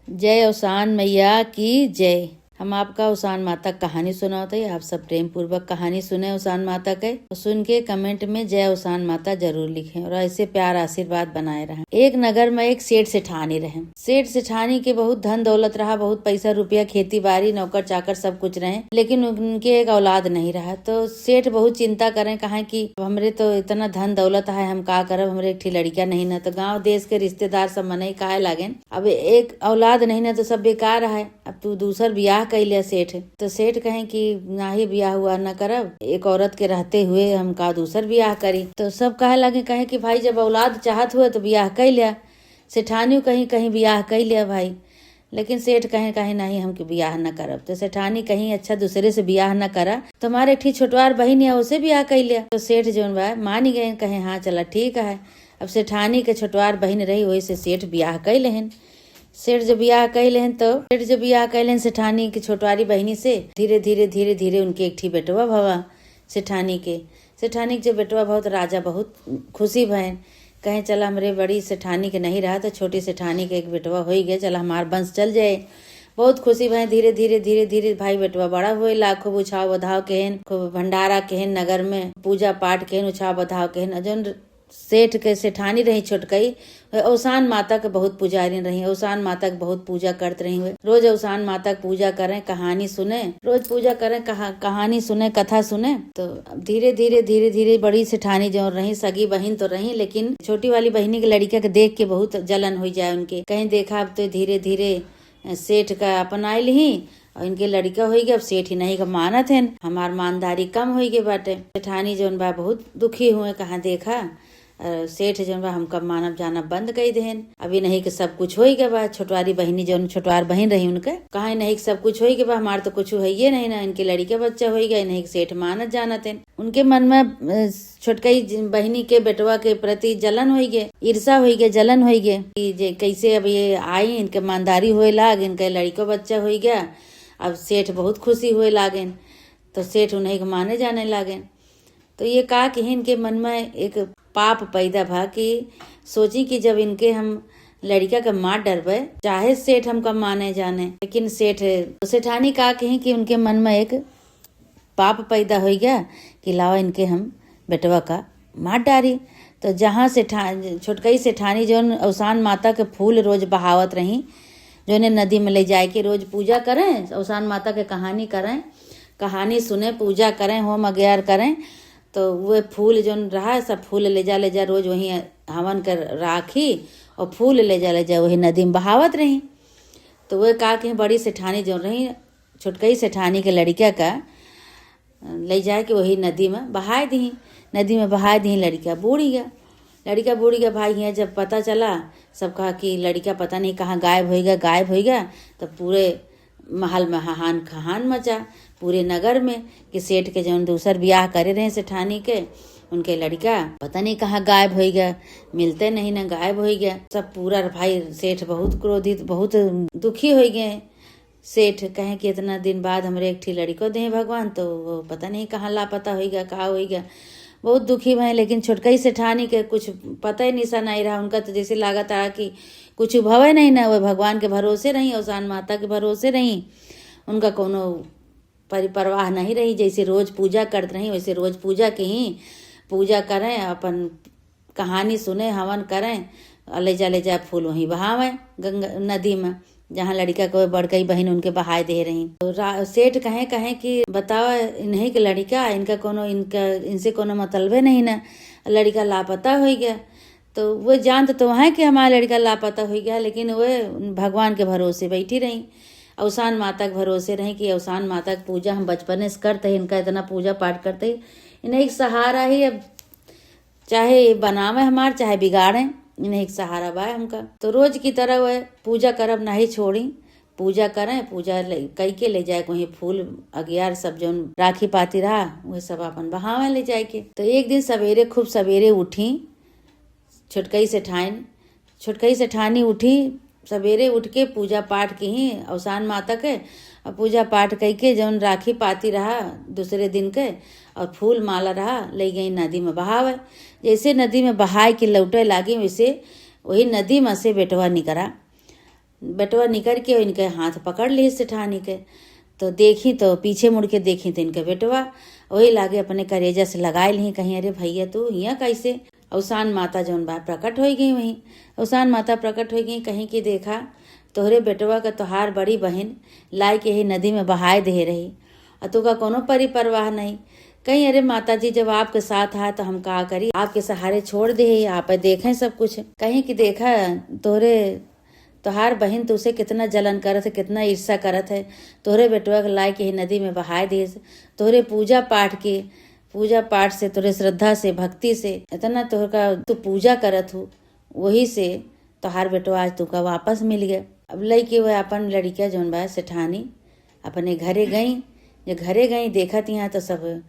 जय अवसान मैया की जय। हम आपका अवसान माता कहानी सुनाते हैं। आप सब प्रेम पूर्वक कहानी सुने अवसान माता के और सुन के कमेंट में जय अवसान माता जरूर लिखें और ऐसे प्यार आशीर्वाद बनाए रहें। एक नगर में एक सेठ सेठानी रहे। सेठ सेठानी के बहुत धन दौलत रहा, बहुत पैसा रुपया, खेती बाड़ी, नौकर चाकर सब कुछ रहे, लेकिन उनके एक औलाद नहीं रहा। तो सेठ बहुत चिंता करें, कहा कि हमरे तो इतना धन दौलत है, हम का करब, हमरे एक लड़किया नहीं न। तो गाँव देश के रिश्तेदार सब मने काहे लागे, अब एक औलाद नहीं न तो सब बेकार है, अब तू दूसर ब्याह कैले सेठ। तो सेठ कहे कि ना ही ब्याह हुआ न करब, एक औरत के रहते हुए हम का दूसर ब्याह करी। तो सब कहे लगे, कहे कि भाई जब औलाद चाहत हुए तो ब्याह कैलिया। सेठानी कहीं कहीं ब्याह कैलिया भाई, लेकिन सेठ कहे नहीं हम ब्याह न करब। तो सेठानी कहीं अच्छा दूसरे से ब्याह न करा, तुम्हारे एक छोटवार बहन है उसे ब्याह कैलिया। तो सेठ जो मान गए, कहे हाँ चला ठीक है। अब सेठानी के छोटवार बहन रही, वही से सेठ ब्याह कैले हन। सेठ जब ब्याह कैले सेठानी की छोटवारी बहनी से धीरे धीरे उनके एक बेटवा भवा। सेठानी के जो बेटवा बहुत राजा, बहुत खुशी भैन, कहे चला हमरे बड़ी सेठानी के नहीं रहा तो छोटी सेठानी के एक बेटवा हो गया, चला हमार वंश चल जाए। बहुत खुशी भैन। धीरे धीरे भाई बेटवा बड़ा हुए, खूब उछाव बधाव केहन, खूब भंडारा केहन, नगर में पूजा पाठ केहन, उछाव बधाव केहन। जौन सेठ के सेठानी रही छोटकई, अवसान माता के बहुत पुजारी रही, अवसान माता के बहुत पूजा करते रही हुए। रोज अवसान माता की पूजा करें, कहानी सुने, रोज पूजा करें, कहानी सुने, कथा सुने। तो धीरे धीरे बड़ी सेठानी जो रही, सगी बहन तो रही, लेकिन छोटी वाली बहनी के लड़का के देख के बहुत जलन हो जाए उनके। कहीं देखा अब तो धीरे धीरे सेठ का अपनाइल ही और इनके लड़का हो गया। अब सेठ ही नहीं का मानत है, हमार मानदारी कम हो गई बाटे। सेठानी जो बा बहुत दुखी हुए, कहा देखा सेठ जो बा हमका मानव जाना बंद कर देन। अभी नहीं कि सब कुछ हो गया बा। छोटवारी बहनी जो छोटवार बहन रही उनके कहा नहीं कि सब कुछ हो गया बा, हमार तो कुछ है ये नहीं ना, इनके लड़के बच्चा हो गया, नहीं कि सेठ मानत जानत है। उनके मन में छोटकई बहनी के बेटवा के प्रति जलन हो गए, ईर्षा हो गए, जलन हो गए कि कैसे अब ये आई, इनके ईमानदारी हुए लाग, इनके लड़को बच्चा हो गया। अब सेठ बहुत खुशी हुए लागे, तो सेठ उन्हें माने जाने लागे। तो ये कहा कि इनके मन में एक पाप पैदा भा कि सोची कि जब इनके हम लड़का का मार डरबे, चाहे सेठ हमका माने जाने, लेकिन सेठानी कहा कि उनके मन में एक पाप पैदा हो गया कि लावा इनके हम बेटवा का मार डारी। तो जहाँ छोटकई सेठानी जो अवसान माता के फूल रोज बहावत रही, जो ने नदी में ले जाए के रोज पूजा करें, अवसान माता के कहानी करें, कहानी सुने, पूजा करें, होम अज्ञार करें। तो वो फूल जो रहा सब फूल ले जा रोज वहीं हवन कर राखी और फूल ले जा वही नदी में बहावत रही। तो वो कहा कि बड़ी सेठानी जो रही, छोटकई सेठानी के लड़का का ले जाए के वही नदी में बहाए दी। नदी में बहाए दी, लड़का बूढ़ गया भाई। यहाँ जब पता चला, सब कहा कि लड़का पता नहीं कहाँ गायब हो गया। तो पूरे महल में हाहान खहान मचा, पूरे नगर में, कि सेठ के जो दूसर ब्याह करे रहे सेठानी के, उनके लड़का पता नहीं कहाँ गायब हो गया, मिलते नहीं ना, गायब हो गया। सब पूरा भाई सेठ बहुत क्रोधित, बहुत दुखी हो गए। सेठ कहे कि इतना दिन बाद हमारे एक लड़को दे भगवान, तो वो पता नहीं कहाँ लापता हो गया, कहाँ हो गया। बहुत दुखी भय। लेकिन छोटकई सेठानी के कुछ पता ही निशा नहीं रहा। उनका तो जैसे लागत रहा कि कुछ भवे नहीं ना, वो भगवान के भरोसे रही, अवसान माता के भरोसे रही, उनका कोनो परिपरवाह नहीं रही। जैसे रोज पूजा करते रही, वैसे रोज पूजा की ही पूजा करें, अपन कहानी सुने, हवन करें, ले जा फूल वहीं बहावें गंगा नदी में, जहाँ लड़का को बड़कई बहन उनके बहाए दे रही। तो सेठ कहे कि बताओ इन्हीं के लड़का, इनसे कोनो मतलबे नहीं ना, लड़का लापता हो गया। तो वो जानते तो वहाँ कि हमारा लड़का लापता हो गया, लेकिन वो भगवान के भरोसे बैठी रही, अवसान माता के भरोसे रही कि अवसान माता की पूजा हम बचपन से करते हैं, इनका इतना पूजा पाठ करते हैं, इन्हें एक सहारा ही, अब चाहे बनावे हमार चाहे बिगाड़े, इन्हें एक सहारा बा हमका। तो रोज की तरह वह पूजा करब नहीं छोड़ी, पूजा करें, पूजा कई के ले जाए वहीं फूल अगियार सब जो राखी पाती रहा वह सब अपन बहावे ले जाए के। तो एक दिन खूब सवेरे उठी छोटकई सेठानी उठी, सवेरे उठ के पूजा पाठ की ही अवसान माता के, और पूजा पाठ कई के जौन राखी पाती रहा दूसरे दिन के, और फूल माला रहा, ले गई नदी में बहावे। जैसे नदी में बहाए के लौटे लागी, वैसे वही नदी में से बेटवा निकरा। बेटवा निकल के इनके हाथ पकड़ ली सेठानी के। तो देखी तो पीछे मुड़ के देखी तो इनके बेटवा वही लागे अपने करेजा से लगाए ली कहीं, अरे भैया तू यहाँ कैसे। अवसान माता जौन बा प्रकट हो गई वहीं। अवसान माता प्रकट हो गई कहीं की देखा तोहरे बेटवा का तोहार बड़ी बहन लाई के ही नदी में बहाए दे रही और तू का कोनो परी परवाह नहीं। कहीं अरे माता जी जब आपके साथ है तो हम का करी, आपके सहारे छोड़ दे, आप देखें सब कुछ। कहीं की देखा तोहार बहन तो उसे कितना जलन करत है, कितना ईर्षा करत है। तोहरे बेटवा के लाई के ही नदी में बहाए दे, तोहरे पूजा पाठ से तोरे श्रद्धा से भक्ति से इतना तोहरा तू पूजा करत हो, वही से तोहार बेटवा आज तुका वापस मिल गया। अब लईके वह अपन लड़किया जौन बा सेठानी अपने घरे गई। जो घरे गई देखत यहाँ तो सब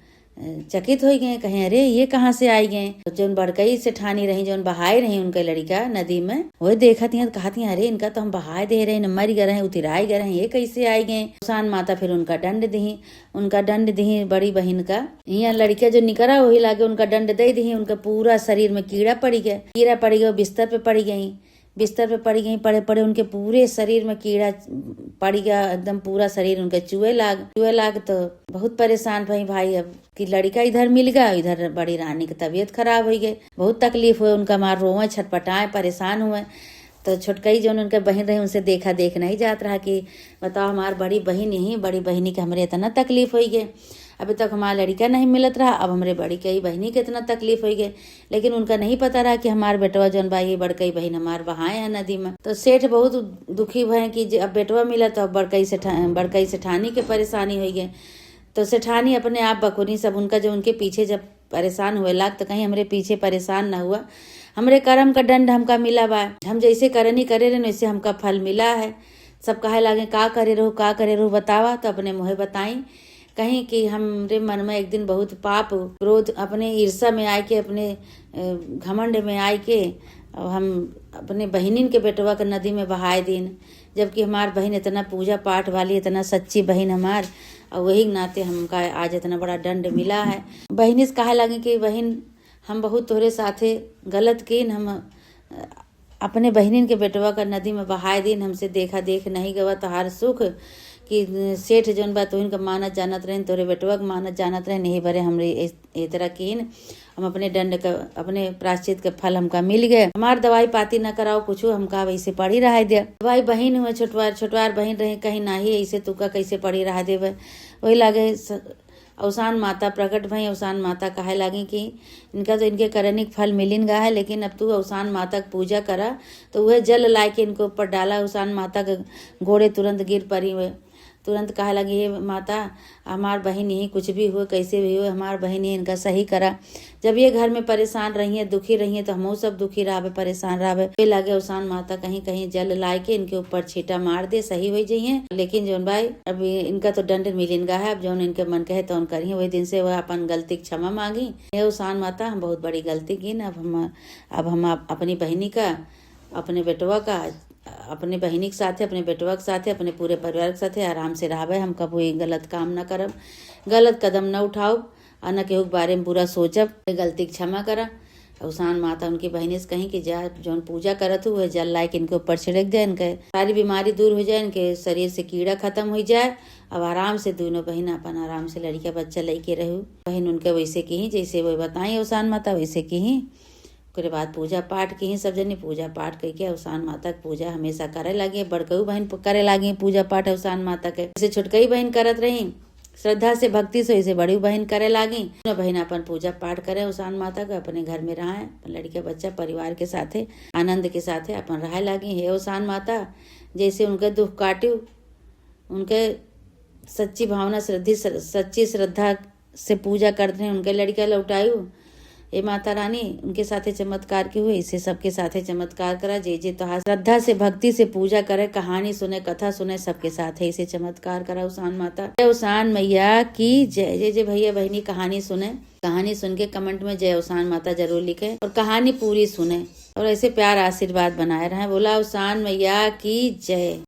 चकित हो गए, कहीं अरे ये कहाँ से आई गए। तो जौन बड़कई सेठानी रही जौन बहाए रही उनके लड़का नदी में, वही देखत यहाँ कहती अरे इनका तो हम बहाए दे रहे, मर गए रहे, उतराए गए रहे, ये कैसे आई गए। अवसान माता फिर उनका दंड दी बड़ी बहन का। यहाँ लड़किया जो निकला वही लागे उनका दंड दे दी। उनका पूरा शरीर में कीड़ा पड़ गया, बिस्तर पे पड़ गई, पड़े उनके पूरे शरीर में कीड़ा पड़ गया, एकदम पूरा शरीर उनके चूहे लाग। तो बहुत परेशान भई भाई, अब कि लड़का इधर मिल गया, इधर बड़ी रानी की तबीयत खराब हो गई, बहुत तकलीफ हुए उनका, मार रोवे छटपटाए परेशान हुए। तो छोटकई जो उनके बहन रही उनसे देखा नहीं जात रहा कि बताओ हमार बड़ी बहन यही, बड़ी बहनी के हमरे इतना तकलीफ हो गई, अभी तक हमारा लड़का नहीं मिलत रहा, अब हमरे बड़ी कई बहनी के इतना तकलीफ हो गई। लेकिन उनका नहीं पता रहा कि हमार बेटवा जौन बा ये बड़कई बहन हमार बहाए है नदी में। तो सेठ बहुत दुखी भय कि अब बेटवा मिला तो अब बड़कई सेठानी के परेशानी हो गई। तो सेठानी अपने आप बकुनी सब उनका जो उनके पीछे जब परेशान हुए लाग तो कहीं हमरे पीछे परेशान न हुआ, हमरे कर्म का दंड हमका मिला बा, हम जैसे करनी करे रहे वैसे हमका फल मिला है। सब कहे लागे का करे रहो बतावा। तो अपने मुँह बताई कहीं कि हमरे मन में एक दिन बहुत पाप क्रोध अपने ईर्षा में आए के, अपने घमंड में आए के हम अपने बहनिन के बेटवा के नदी में बहाए दिन, जबकि हमार बहन इतना पूजा पाठ वाली, इतना सच्ची बहन हमार, और वही नाते हमका आज इतना बड़ा दंड मिला है। बहनी से कहे लगे कि बहन हम बहुत तोहरे साथे गलत किन, हम अपने बहनिन के बेटवा का नदी में बहाए दिन, हमसे देखा देख नहीं गवा तोहार सुख कि सेठ जौन बा तो इनका मानत जानत रहे, तोरे बेटवा के मानत जानत रहे, नहीं बरे हमरे ए तरह कीन, हम अपने दंड का अपने प्राश्चित के फल हमका मिल गए। हमार दवाई पाती न कराओ कुछ, हमका वैसे पड़ी रहा दिया। दवाई बहन हुए छोटवार बहन रहे, कहीं नाही ऐसे तुका कैसे पड़ी रहा देवे। वही लागे अवसान माता प्रकट भई। अवसान माता कहे लागी कि इनका तो इनके करनिक फल मिलिन गा है, लेकिन अब तू अवसान माता की पूजा करा। तो वह जल लाए के इनको ऊपर डाला, अवसान माता के घोड़े तुरंत गिर पड़ी हुए। तुरंत कहे लगी हे माता हमार बहन यही कुछ भी हुए कैसे भी हुए, हमार बहन ही इनका सही करा। जब ये घर में परेशान रही है, दुखी रही है, तो हम सब दुखी रहा परेशान रहा। लागे अवसान माता कहीं कहीं जल लाए के इनके ऊपर छीटा मार दे, सही हो जाइए। लेकिन जौन भाई अब इनका तो दंड मिलिन गा है, अब जौन इनके मन कहे तो करिए। वही दिन से वह अपन गलती क्षमा मांगी, हे अवसान माता हम बहुत बड़ी गलती की, अब हम अपनी बहनी का, अपने बेटवा का, अपने बहनी के साथे, अपने बेटवा के साथे, अपने पूरे परिवार के साथे आराम से रहे। हम कभी गलत काम न करब, गलत कदम न उठाओ, और न केहू के बारे में बुरा सोचब, गलती क्षमा करा। अवसान माता उनकी बहनी से कहीं कि जा जौन पूजा करत हो वह जल लाए के इनके ऊपर छिड़क जाए, इनके सारी बीमारी दूर हो जाए, इनके शरीर से कीड़ा खत्म हो जाए। अब आराम से दोनों बहन अपन आराम से लड़किया बच्चा लेके रहू। बहन उनके वैसे की ही जैसे वो बताई अवसान माता वैसे की ही। उसके बाद पूजा पाठ की ही सब जनी पूजा पाठ करके अवसान माता की पूजा हमेशा करे लगे। बड़कऊ बहन करे लगी पूजा पाठ अवसान माता के, जैसे छोटकई बहन करत रही श्रद्धा से भक्ति से, वैसे बड़ी बहन करे लागी। दोनों बहन अपन पूजा पाठ करे अवसान माता का, अपने घर में रहे, लड़के बच्चा परिवार के साथे आनंद के साथे अपन रहे लागी। हे अवसान माता जैसे उनके दुख काट्यू, उनके सच्ची भावना सच्ची श्रद्धा से पूजा करते हैं, उनके लड़का लौटायू। हे माता रानी उनके साथे चमत्कार की हुए, इसे सबके साथे चमत्कार करा। जे तो श्रद्धा से भक्ति से पूजा करे, कहानी सुने, कथा सुने, सबके साथ है इसे चमत्कार करा। उसान माता जय उसान मैया की जय। जय भैया बहनी कहानी सुने, कहानी सुन के कमेंट में जय उसान माता जरूर लिखे और कहानी पूरी सुने और ऐसे प्यार आशीर्वाद बनाए रहे। बोला उसान मैया की जय।